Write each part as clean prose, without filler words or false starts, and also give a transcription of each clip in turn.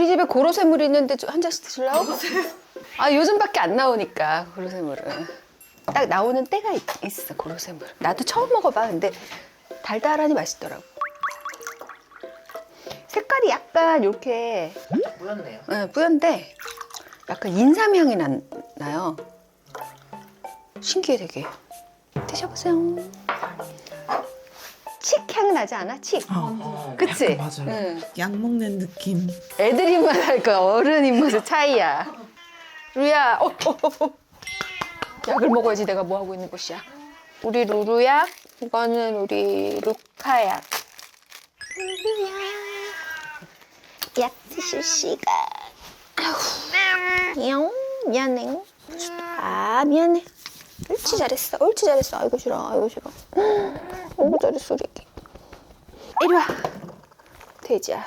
집에 고로쇠물 있는데 한 잔씩 드실래요? 아, 요즘밖에 안 나오니까 고로쇠물은. 딱 나오는 때가 있어, 고로쇠물. 나도 처음 먹어봐. 근데 달달하니 맛있더라고. 색깔이 약간 이렇게 뿌였네요. 네, 뿌연데 약간 인삼향이 나요. 신기해 되게. 드셔보세요. 칡향 나지 않아? 칡. 그치? 맞아요. 응. 약 먹는 느낌. 애들 입맛 할까 어른 입맛의 차이야. 루야, 약을 먹어야지 내가 뭐 하고 있는 곳이야. 우리 루루약, 이거는 우리 루카약. 루루야, 약 드실 시간. 아이고, 미안해. 아, 미안해. 옳지 잘했어. 옳지 잘했어. 아이고 싫어. 아이고 싫어. 아이고 잘했어 우리 애기. 이리 와. 돼지야.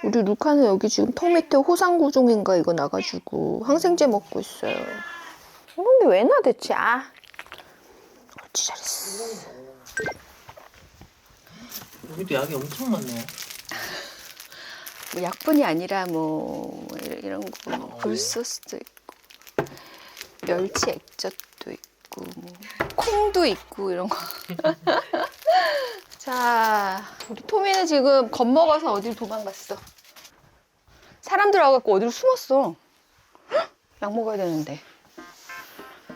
우리 루카는 여기 지금 토마토 호상구종인가 이거 나가지고 항생제 먹고 있어요. 이런 게 왜 나 대체? 아. 옳지 잘했어. 여기도 약이 엄청 많네요. 뭐 약뿐이 아니라 뭐 이런 거, 뭐 굴소스도 있고 멸치 액젓도 있고 뭐 콩도 있고 이런 거. 자, 우리 토미는 지금 겁먹어서 어디로 도망갔어. 사람들 와갖고 어디로 숨었어. 헉! 약 먹어야 되는데.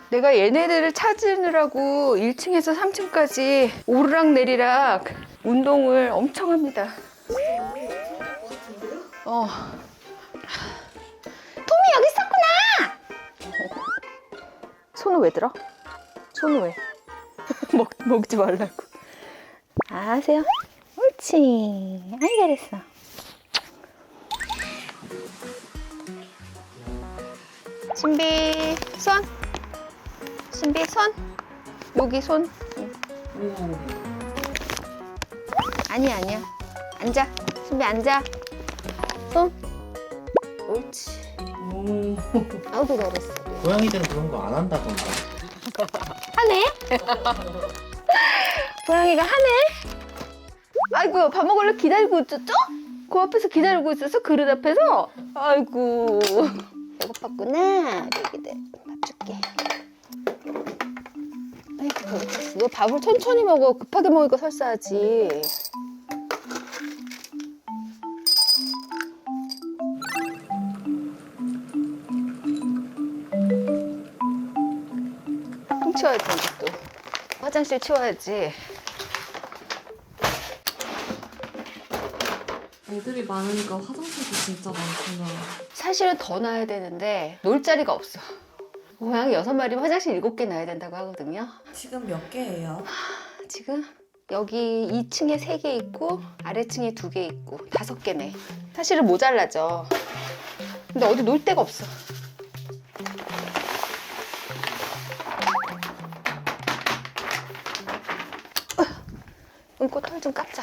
내가 얘네들을 찾으느라고 1층에서 3층까지 오르락내리락 운동을 엄청 합니다. 토미 여기 있었구나! 손을 왜 들어? 손을 왜? 먹지 말라고. 아세요? 옳지. 아이 잘했어. 신비 손. 신비 손. 여기 손. 응. 아니야 아니야. 앉아. 신비 앉아. 손. 옳지. 아이고 잘했어. 고양이들은 그런 거 안 한다던가. 하네? 고양이가 하네? 아이고 밥 먹으려 기다리고 있었죠? 그 앞에서 기다리고 있었어? 그릇 앞에서? 아이고 배고팠구나. 애기들 밥 줄게. 아이고 배고팠어. 너 밥을 천천히 먹어. 급하게 먹으니까 설사하지. 똥 치워야지 이제 또. 화장실 치워야지. 애들이 많으니까 화장실도 진짜 많구나. 사실은 더 놔야 되는데 놀 자리가 없어. 고양이 6마리 화장실 7개 놔야 된다고 하거든요. 지금 몇 개예요? 지금 여기 2층에 3개 있고 아래층에 2개 있고 5개네. 사실은 모자라죠. 근데 어디 놀 데가 없어. 은꼬 털 좀 깎자.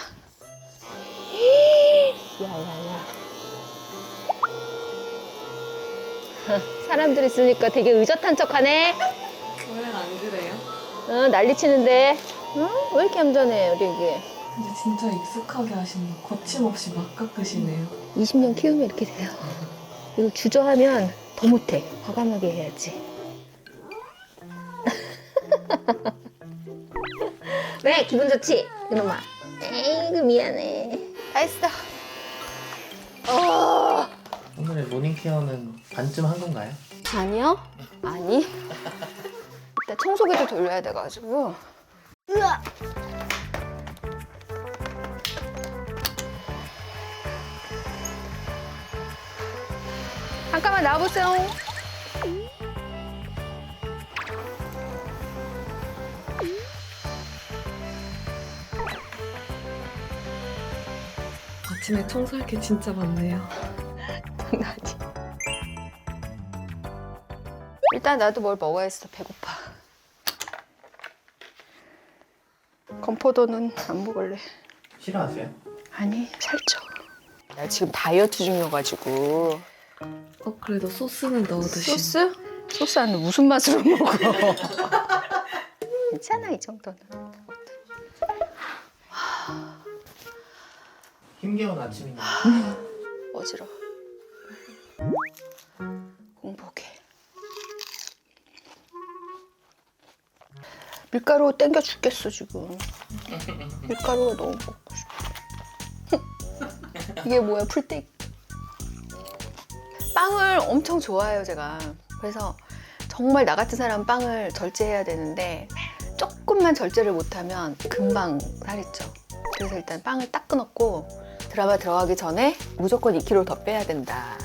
야야야. 사람들 있으니까 되게 의젓한 척하네. 원래는 안 그래요? 난리치는데. 왜 이렇게 얌전해 우리 애기. 근데 진짜 익숙하게 하시네. 거침없이 막 깎으시네요. 20년 키우면 이렇게 돼요. 이거 주저하면 더 못해. 과감하게 해야지. 왜? 기분 좋지? 이놈아. 에이구 미안해. 다 했어. 오늘의 모닝케어는 반쯤 한 건가요? 아니요? 아니. 일단 청소기도 돌려야 돼가지고. 으아! 잠깐만 나와보세요. 아침에 청소할 게 진짜 많네요. 장난이. 일단 나도 뭘 먹어야겠어. 배고파. 건포도는 안 먹을래. 싫어하세요? 아니 살쪄. 나 지금 다이어트 중이어가지고. 그래도 소스는 넣어 드시네. 소스? 소스 안 넣어. 무슨 맛으로 먹어? 괜찮아 이 정도는. 힘겨운 아침이네요. 어지러워. 공복에 밀가루 땡겨 죽겠어 지금. 밀가루가 너무 먹고 싶어. 이게 뭐야, 풀떼기. 빵을 엄청 좋아해요 제가. 그래서 정말 나 같은 사람 빵을 절제해야 되는데 조금만 절제를 못하면 금방 살이 쪄. 그래서 일단 빵을 딱 끊었고 드라마 들어가기 전에 무조건 2kg 더 빼야 된다.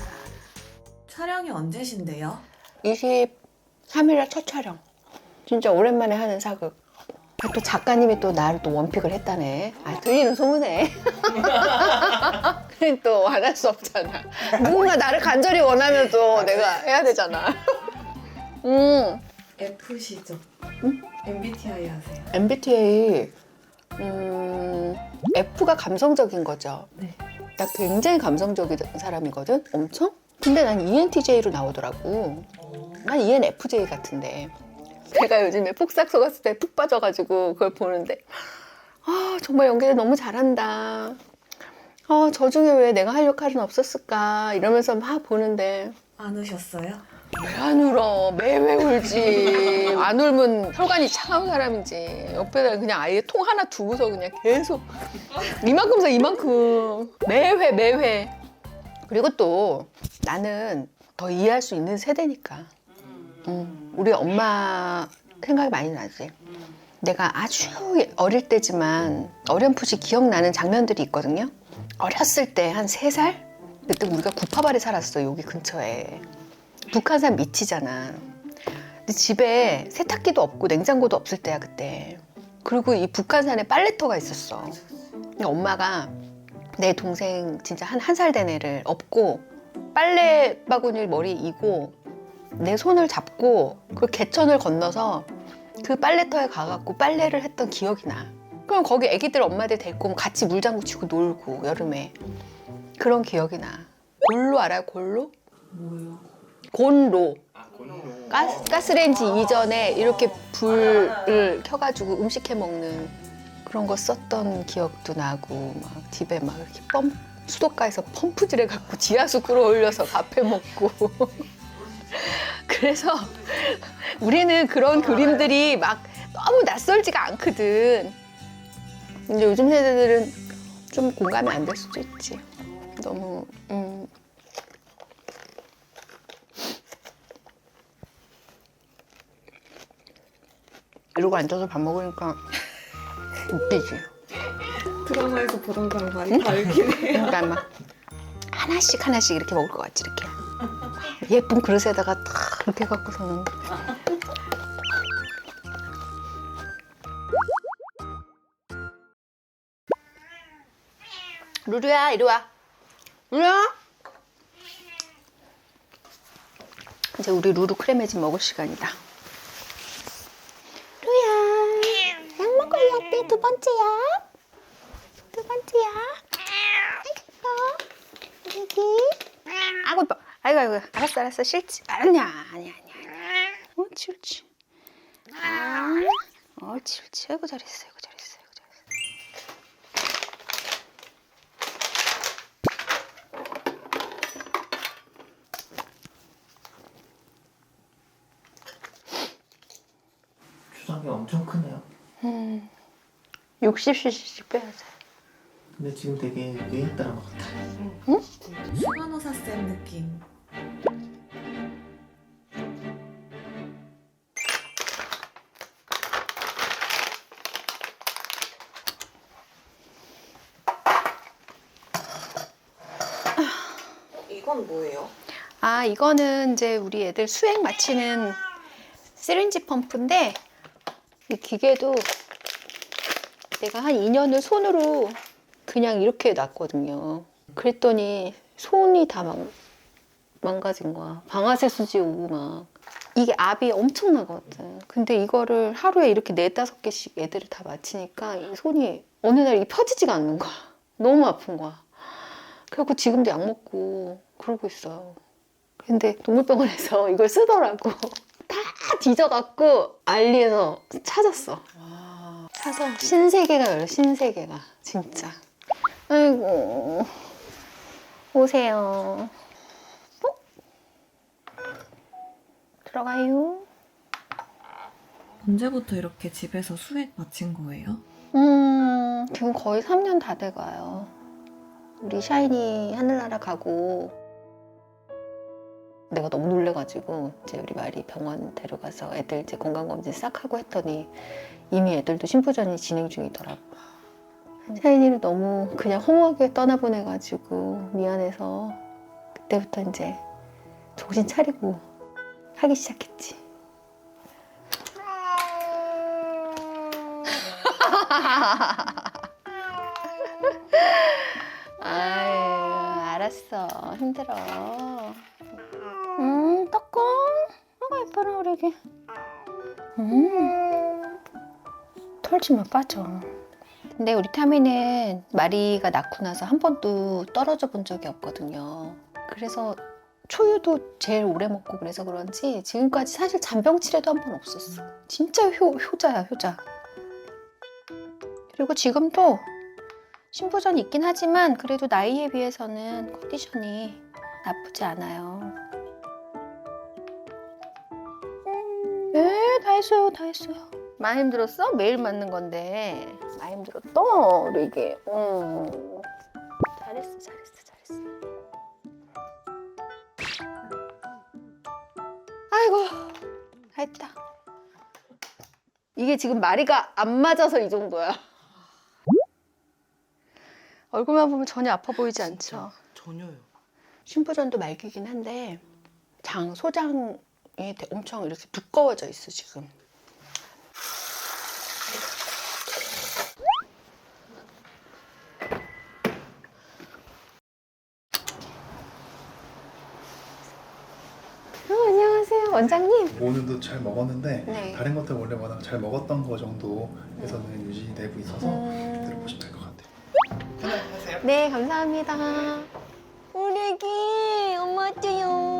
촬영이 언제신데요? 23일날 첫 촬영. 진짜 오랜만에 하는 사극. 또 작가님이 또 나를 또 원픽을 했다네. 아, 들리는 소문에. 또 안 할 수 없잖아. 누군가 나를 간절히 원하면 또 내가 해야 되잖아. F시죠? 응? MBTI 아세요? MBTI F가 감성적인 거죠. 네. 나 굉장히 감성적인 사람이거든. 엄청. 근데 난 ENTJ로 나오더라고. 난 ENFJ 같은데. 제가 요즘에 폭삭 속았을 때 푹 빠져가지고 그걸 보는데 아 정말 연기를 너무 잘한다. 저 중에 왜 내가 할 역할은 없었을까 이러면서 막 보는데 안 우셨어요? 왜 안 울어? 매회 울지. 안 울면 혈관이 차가운 사람이지. 옆에다 그냥 아예 통 하나 두고서 그냥 계속 이만큼서 이만큼 매회. 그리고 또 나는 더 이해할 수 있는 세대니까. 우리 엄마 생각이 많이 나지. 내가 아주 어릴 때지만 어렴풋이 기억나는 장면들이 있거든요. 어렸을 때 한 3살? 그때 우리가 구파발에 살았어. 여기 근처에. 북한산 밑이잖아. 근데 집에 세탁기도 없고 냉장고도 없을 때야 그때. 그리고 이 북한산에 빨래터가 있었어. 근데 엄마가 내 동생 진짜 한 살 된 애를 업고 빨래 바구니를 머리에 이고 내 손을 잡고 그 개천을 건너서 그 빨래터에 가갖고 빨래를 했던 기억이 나. 그럼 거기 애기들 엄마들 데리고 같이 물장구 치고 놀고 여름에 그런 기억이 나. 골로 알아요? 골로? 뭐예요? 곤로. 곤로. 가스레인지 이전에 이렇게 불을 켜가지고 음식 해 먹는 그런 거 썼던 기억도 나고 막 집에 막 이렇게 수도가에서 펌프질 해갖고 지하수 끌어올려서 밥 해 먹고 그래서 우리는 그런 그림들이 막 너무 낯설지가 않거든. 근데 요즘 세대들은 좀 공감이 안 될 수도 있지. 너무 이러고 앉아서 밥 먹으니까 웃기지. 드라마에서 보던 거랑 많이 다르긴 해요. 그러니까 막 하나씩 이렇게 먹을 것 같지 이렇게. 예쁜 그릇에다가 탁 이렇게 갖고서는. 루루야 이리 와. 루루야. 이제 우리 루루 크레메진 먹을 시간이다. 루야. 약 먹어야 돼. 두 번째야. 두 번째야. 아이고. 여기. 아이고 이뻐. 아이고. 알았어. 싫지. 아니야. 옳지. 옳지. 아이고 잘했어. 주사기 엄청 크네요. 60cc씩 빼야 돼. 근데 지금 되게 유행 따라 것 같아. 슈가노사 쌤 느낌. 이건 뭐예요? 아, 이거는 이제 우리 애들 수행 마치는 시린지 펌프인데 이 기계도 내가 한 2년을 손으로 그냥 이렇게 놨거든요. 그랬더니 손이 다 망가진 거야. 방아쇠 수지 오고 막. 이게 압이 엄청나거든. 근데 이거를 하루에 이렇게 4-5개씩 애들을 다 맞히니까 이 손이 어느 날 이 펴지지가 않는 거야. 너무 아픈 거야. 그래갖고 지금도 약 먹고 그러고 있어요. 근데 동물병원에서 이걸 쓰더라고. 다 뒤져갖고 알리에서 찾았어. 사서 신세계가 열려. 신세계가 진짜. 아이고 오세요. 들어가요. 언제부터 이렇게 집에서 수액 마친 거예요? 지금 거의 3년 다 돼가요. 우리 샤이니 하늘나라 가고 내가 너무 놀래가지고 이제 우리 말이 병원 데려가서 애들 이제 건강검진 싹 하고 했더니 이미 애들도 심부전이 진행 중이더라고. 샤이니를 너무 그냥 허무하게 떠나보내가지고 미안해서 그때부터 이제 정신 차리고 하기 시작했지. 아유, 알았어. 힘들어. 닦아. 아가 예뻐라, 우리 애기. 털지면 빠져. 근데 우리 타미는 마리가 낳고 나서 한 번도 떨어져 본 적이 없거든요. 그래서 초유도 제일 오래 먹고 그래서 그런지 지금까지 사실 잔병치레도 한 번 없었어. 진짜 효자야, 효자. 그리고 지금도 신부전이 있긴 하지만 그래도 나이에 비해서는 컨디션이 나쁘지 않아요. 네, 다 했어요, 다 했어요. 많이 힘들었어? 매일 맞는 건데 많이 힘들었다, 우리 이게. 잘했어, 잘했어, 잘했어. 아이고, 다 했다. 이게 지금 마리가 안 맞아서 이 정도야. 얼굴만 보면 전혀 아파 보이지 않죠? 전혀요. 심부전도 말기긴 한데 소장이 엄청 이렇게 두꺼워져 있어 지금. 안녕하세요, 원장님. 오늘도 잘 먹었는데 네. 다른 것들 원래 워낙 잘 먹었던 거 정도에서는 유지되고 있어서 들어보시면 될 것 같아요. 편하게 하세요. 네, 감사합니다. 우리 애기 엄마 왔어요.